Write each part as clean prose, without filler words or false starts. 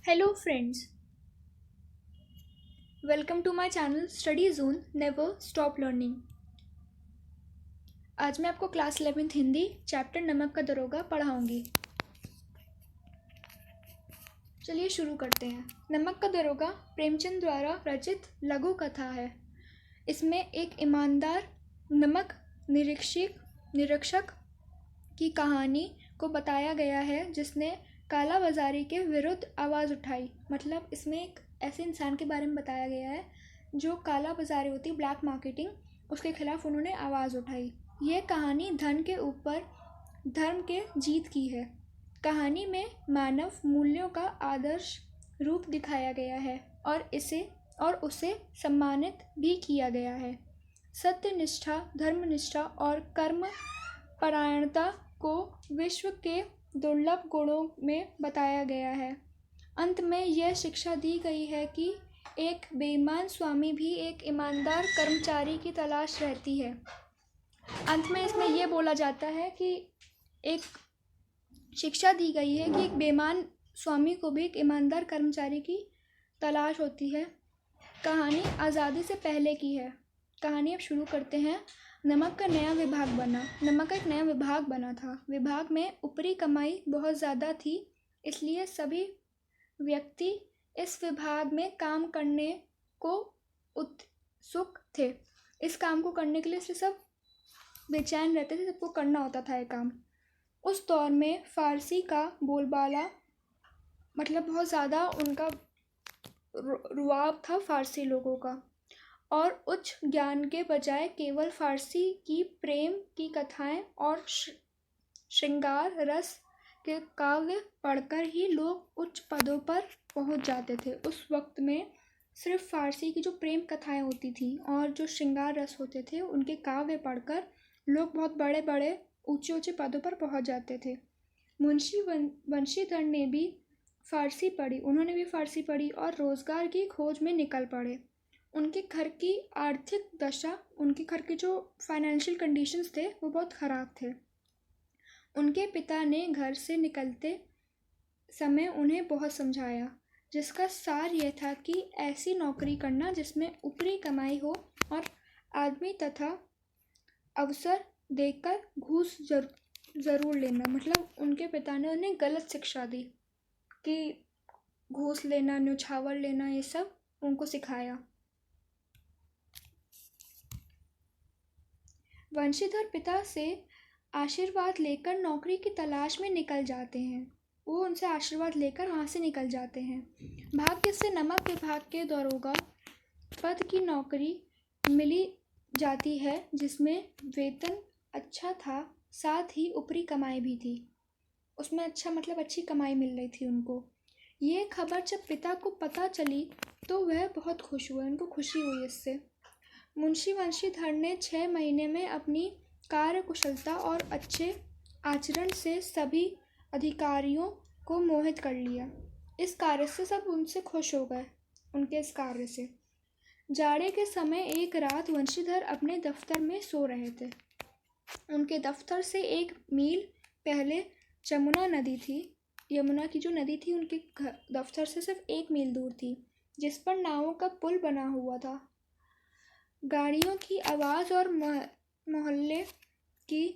Hello friends, welcome to my channel Study Zone Never Stop Learning। आज मैं आपको class 11th Hindi chapter नमक का दरोगा पढ़ाऊंगी। चलिए शुरू करते हैं। नमक का दरोगा प्रेमचंद द्वारा रचित लघु कथा है। इसमें एक ईमानदार नमक निरीक्षक की कहानी को बताया गया है जिसने काला बाजारी के विरुद्ध आवाज़ उठाई। मतलब इसमें एक ऐसे इंसान के बारे में बताया गया है जो काला बाजारी होती, ब्लैक मार्केटिंग, उसके खिलाफ उन्होंने आवाज़ उठाई। ये कहानी धन के ऊपर धर्म के जीत की है। कहानी में मानव मूल्यों का आदर्श रूप दिखाया गया है और उसे सम्मानित भी किया गया है। सत्यनिष्ठा, धर्मनिष्ठा और कर्म परायणता को विश्व के दुर्लभ गुणों में बताया गया है। अंत में यह शिक्षा दी गई है कि एक बेईमान स्वामी भी एक ईमानदार कर्मचारी की तलाश रहती है। अंत में इसमें यह बोला जाता है कि एक शिक्षा दी गई है कि एक बेईमान स्वामी को भी एक ईमानदार कर्मचारी की तलाश होती है। कहानी आज़ादी से पहले की है। कहानी अब शुरू करते हैं। नमक का नया विभाग बना। नमक का एक नया विभाग बना था। विभाग में ऊपरी कमाई बहुत ज़्यादा थी, इसलिए सभी व्यक्ति इस विभाग में काम करने को उत्सुक थे। इस काम को करने के लिए सब बेचैन रहते थे, सबको करना होता था ये काम। उस दौर में फ़ारसी का बोलबाला, मतलब बहुत ज़्यादा उनका रुआब था फ़ारसी लोगों का, और उच्च ज्ञान के बजाय केवल फ़ारसी की प्रेम की कथाएं और श्रृंगार रस के काव्य पढ़कर ही लोग उच्च पदों पर पहुंच जाते थे। उस वक्त में सिर्फ फ़ारसी की जो प्रेम कथाएं होती थी और जो श्रृंगार रस होते थे, उनके काव्य पढ़कर लोग बहुत बड़े बड़े ऊंचे ऊंचे पदों पर पहुंच जाते थे। मुंशी वंशीधर ने भी फ़ारसी पढ़ी। उन्होंने भी फ़ारसी पढ़ी और रोज़गार की खोज में निकल पड़े। उनके घर की आर्थिक दशा, उनके घर के जो फाइनेंशियल कंडीशंस थे वो बहुत ख़राब थे। उनके पिता ने घर से निकलते समय उन्हें बहुत समझाया, जिसका सार यह था कि ऐसी नौकरी करना जिसमें ऊपरी कमाई हो और आदमी तथा अवसर देखकर घूस ज़रूर लेना। मतलब उनके पिता ने उन्हें गलत शिक्षा दी कि घूस लेना, न्योछावर लेना, ये सब उनको सिखाया। वंशीधर पिता से आशीर्वाद लेकर नौकरी की तलाश में निकल जाते हैं। वो उनसे आशीर्वाद लेकर वहाँ से निकल जाते हैं। भाग्य से नमक विभाग के दरोगा पद की नौकरी मिली जाती है, जिसमें वेतन अच्छा था, साथ ही ऊपरी कमाई भी थी। उसमें मतलब अच्छी कमाई मिल रही थी उनको। ये खबर जब पिता को पता चली तो वह बहुत खुश हुए, उनको खुशी हुई इससे। मुंशी वंशीधर ने 6 महीने में अपनी कार्यकुशलता और अच्छे आचरण से सभी अधिकारियों को मोहित कर लिया। इस कार्य से सब उनसे खुश हो गए, उनके इस कार्य से। जाड़े के समय एक रात वंशीधर अपने दफ्तर में सो रहे थे। उनके दफ्तर से 1 मील पहले जमुना नदी थी। यमुना की जो नदी थी उनके दफ्तर से सिर्फ 1 मील दूर थी, जिस पर नावों का पुल बना हुआ था। गाड़ियों की आवाज़ और मोहल्ले की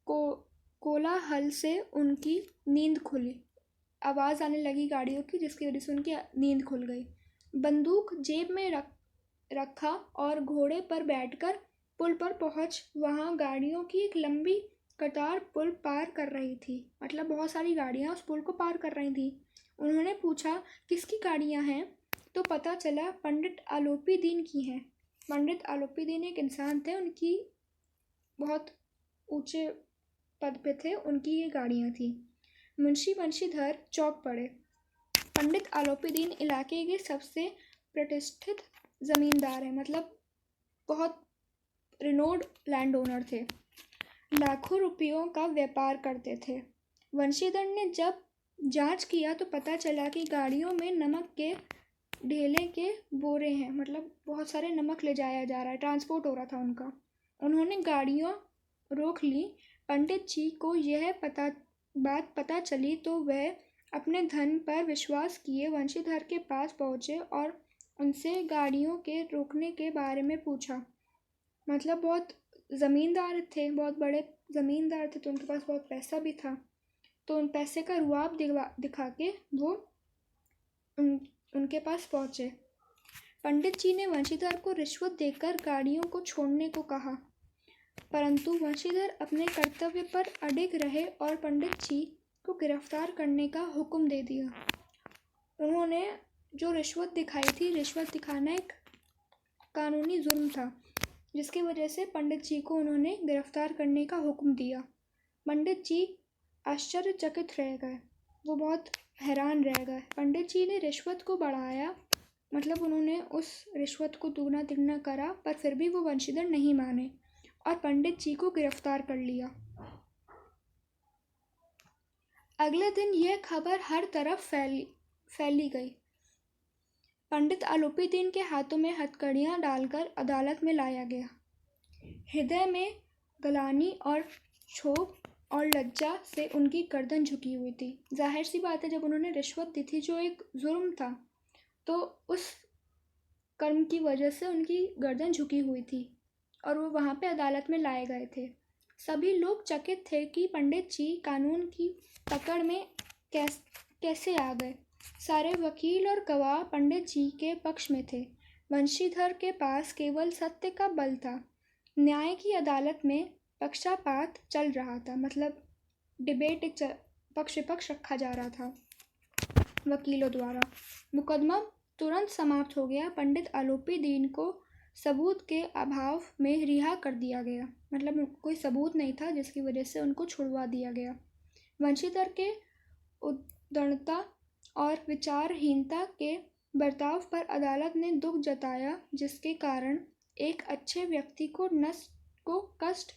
कोलाहल से उनकी नींद खुली। आवाज़ आने लगी गाड़ियों की, जिसकी वजह से उनकी नींद खुल गई। बंदूक जेब में रखा और घोड़े पर बैठकर पुल पर पहुंच वहां गाड़ियों की एक लंबी कतार पुल पार कर रही थी। मतलब बहुत सारी गाड़ियां उस पुल को पार कर रही थी। उन्होंने पूछा किसकी गाड़ियां हैं, तो पता चला पंडित आलोपी दीन की हैं। पंडित आलोपी दीन एक इंसान थे, उनकी बहुत ऊंचे पद पे थे, उनकी ये गाड़ियां थी। मुंशी वंशीधर चौंक पड़े। पंडित आलोपी दीन इलाके के सबसे प्रतिष्ठित ज़मींदार हैं, मतलब बहुत रिनोड लैंड ओनर थे। लाखों रुपयों का व्यापार करते थे। वंशीधर ने जब जांच किया तो पता चला कि गाड़ियों में नमक के ढेले के बोरे हैं। मतलब बहुत सारे नमक ले जाया जा रहा है, ट्रांसपोर्ट हो रहा था उनका। उन्होंने गाड़ियाँ रोक ली। पंडित जी को यह बात पता चली तो वह अपने धन पर विश्वास किए वंशीधर के पास पहुँचे और उनसे गाड़ियों के रोकने के बारे में पूछा। मतलब बहुत ज़मींदार थे, बहुत बड़े ज़मींदार थे, तो उनके पास बहुत पैसा भी था। तो उन पैसे का रुआब दिखा के वो उनके पास पहुँचे। पंडित जी ने वंशीधर को रिश्वत देकर गाड़ियों को छोड़ने को कहा, परंतु वंशीधर अपने कर्तव्य पर अडिग रहे और पंडित जी को गिरफ्तार करने का हुक्म दे दिया। उन्होंने जो रिश्वत दिखाई थी, रिश्वत दिखाना एक कानूनी जुर्म था, जिसकी वजह से पंडित जी को उन्होंने गिरफ्तार करने का हुक्म दिया। पंडित जी आश्चर्यचकित रह गए, वो बहुत हैरान रह गए। पंडित जी ने रिश्वत को बढ़ाया, मतलब उन्होंने उस रिश्वत को दुगना तिगना करा, पर फिर भी वो वंशीधर नहीं माने और पंडित जी को गिरफ्तार कर लिया। अगले दिन यह खबर हर तरफ फैली गई। पंडित आलोपीदीन के हाथों में हथकड़ियाँ डालकर अदालत में लाया गया। हृदय में गलानी और क्षोभ और लज्जा से उनकी गर्दन झुकी हुई थी। जाहिर सी बात है, जब उन्होंने रिश्वत दी थी जो एक जुर्म था, तो उस कर्म की वजह से उनकी गर्दन झुकी हुई थी और वो वहाँ पे अदालत में लाए गए थे। सभी लोग चकित थे कि पंडित जी कानून की पकड़ में कैसे आ गए। सारे वकील और गवाह पंडित जी के पक्ष में थे। वंशीधर के पास केवल सत्य का बल था। न्याय की अदालत में पक्षपात चल रहा था, मतलब डिबेट, एक पक्ष विपक्ष रखा जा रहा था वकीलों द्वारा। मुकदमा तुरंत समाप्त हो गया। पंडित आलोपीदीन को सबूत के अभाव में रिहा कर दिया गया, मतलब कोई सबूत नहीं था, जिसकी वजह से उनको छुड़वा दिया गया। वंशीधर के उद्दंडता और विचारहीनता के बर्ताव पर अदालत ने दुख जताया, जिसके कारण एक अच्छे व्यक्ति को कष्ट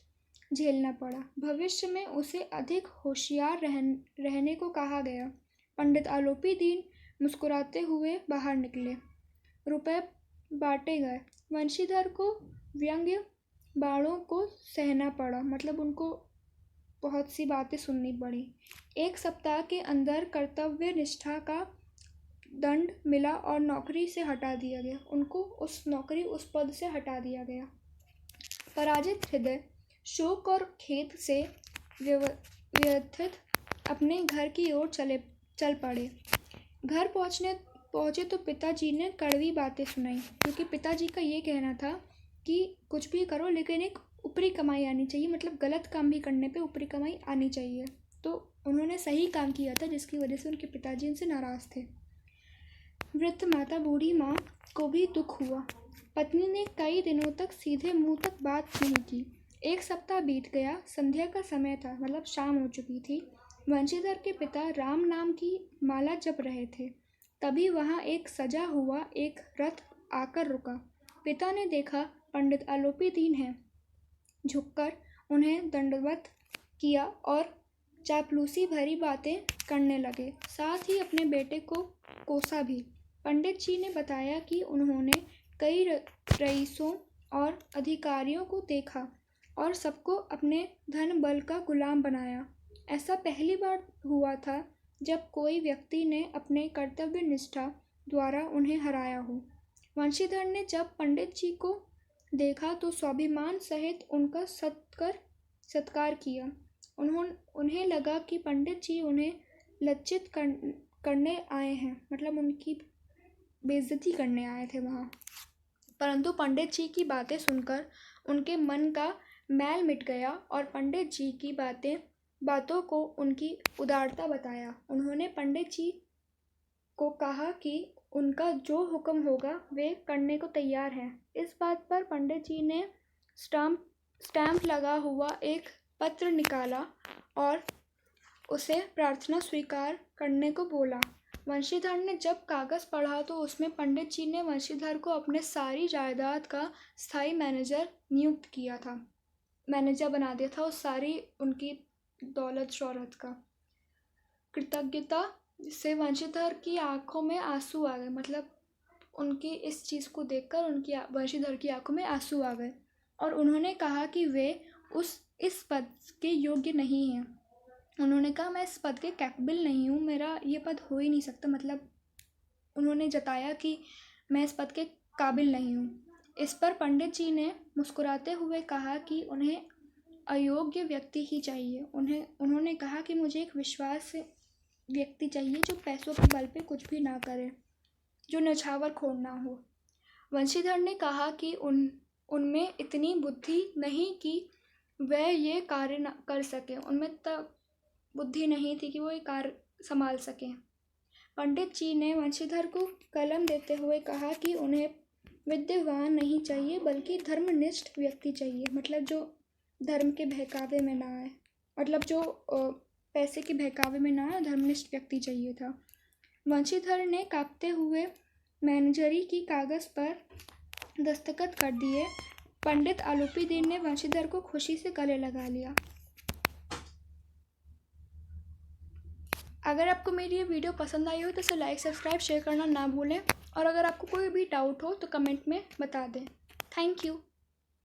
झेलना पड़ा। भविष्य में उसे अधिक होशियार रहने को कहा गया। पंडित आलोपीदीन मुस्कुराते हुए बाहर निकले। रुपए बांटे गए। वंशीधर को व्यंग्य बाणों को सहना पड़ा, मतलब उनको बहुत सी बातें सुननी पड़ी। 1 सप्ताह के अंदर कर्तव्य निष्ठा का दंड मिला और नौकरी से हटा दिया गया। उनको उस पद से हटा दिया गया। पराजित हृदय शोक और खेद से व्यथित अपने घर की ओर चल पड़े। घर पहुँचे तो पिताजी ने कड़वी बातें सुनाई, क्योंकि पिताजी का ये कहना था कि कुछ भी करो लेकिन एक ऊपरी कमाई आनी चाहिए, मतलब गलत काम भी करने पे ऊपरी कमाई आनी चाहिए। तो उन्होंने सही काम किया था, जिसकी वजह से उनके पिताजी उनसे नाराज़ थे। वृद्ध माता बूढ़ी माँ को भी दुख हुआ। पत्नी ने कई दिनों तक सीधे मुंह तक बात नहीं की। 1 सप्ताह बीत गया। संध्या का समय था, मतलब शाम हो चुकी थी। वंशीधर के पिता राम नाम की माला जप रहे थे। तभी वहाँ एक सजा हुआ एक रथ आकर रुका। पिता ने देखा पंडित आलोपीदीन हैं। झुककर उन्हें दंडवत किया और चापलूसी भरी बातें करने लगे, साथ ही अपने बेटे को कोसा भी। पंडित जी ने बताया कि उन्होंने कई रईसों और अधिकारियों को देखा और सबको अपने धन बल का गुलाम बनाया। ऐसा पहली बार हुआ था जब कोई व्यक्ति ने अपने कर्तव्य निष्ठा द्वारा उन्हें हराया हो। वंशीधर ने जब पंडित जी को देखा तो स्वाभिमान सहित उनका सत्कार किया। उन्हें लगा कि पंडित जी उन्हें लज्जित करने आए हैं, मतलब उनकी बेइज्जती करने आए थे वहाँ। परंतु पंडित जी की बातें सुनकर उनके मन का मैल मिट गया और पंडित जी की बातों को उनकी उदारता बताया। उन्होंने पंडित जी को कहा कि उनका जो हुक्म होगा वे करने को तैयार हैं। इस बात पर पंडित जी ने स्टैम्प लगा हुआ एक पत्र निकाला और उसे प्रार्थना स्वीकार करने को बोला। वंशीधर ने जब कागज़ पढ़ा तो उसमें पंडित जी ने वंशीधर को अपने सारी जायदाद का स्थायी मैनेजर नियुक्त किया था, मैनेजर बना दिया था उस सारी उनकी दौलत शौहरत का। कृतज्ञता से वंशीधर की आंखों में आंसू आ गए, मतलब उनकी इस चीज़ को देखकर वंशीधर की आंखों में आंसू आ गए और उन्होंने कहा कि वे इस पद के योग्य नहीं हैं। उन्होंने कहा मैं इस पद के कैपेबल नहीं हूँ, मेरा ये पद हो ही नहीं सकता। मतलब उन्होंने जताया कि मैं इस पद के काबिल नहीं हूँ। इस पर पंडित जी ने मुस्कुराते हुए कहा कि उन्हें अयोग्य व्यक्ति ही चाहिए। उन्होंने कहा कि मुझे एक विश्वास व्यक्ति चाहिए जो पैसों के बल पे कुछ भी ना करे, जो नछावर खोर ना हो। वंशीधर ने कहा कि उनमें इतनी बुद्धि नहीं कि वह ये कार्य न कर सके, उनमें तक बुद्धि नहीं थी कि वो ये कार्य संभाल सकें। पंडित जी ने वंशीधर को कलम देते हुए कहा कि उन्हें विद्वान नहीं चाहिए बल्कि धर्मनिष्ठ व्यक्ति चाहिए। मतलब जो धर्म के बहकावे में ना आए, मतलब जो पैसे के बहकावे में ना आए, धर्मनिष्ठ व्यक्ति चाहिए था। वंशीधर ने कांपते हुए मैनेजरी की कागज़ पर दस्तखत कर दिए। पंडित आलोपीदीन ने वंशीधर को खुशी से गले लगा लिया। अगर आपको मेरी ये वीडियो पसंद आई हो तो इसे लाइक, सब्सक्राइब, शेयर करना ना भूलें। और अगर आपको कोई भी डाउट हो तो कमेंट में बता दें। Thank you.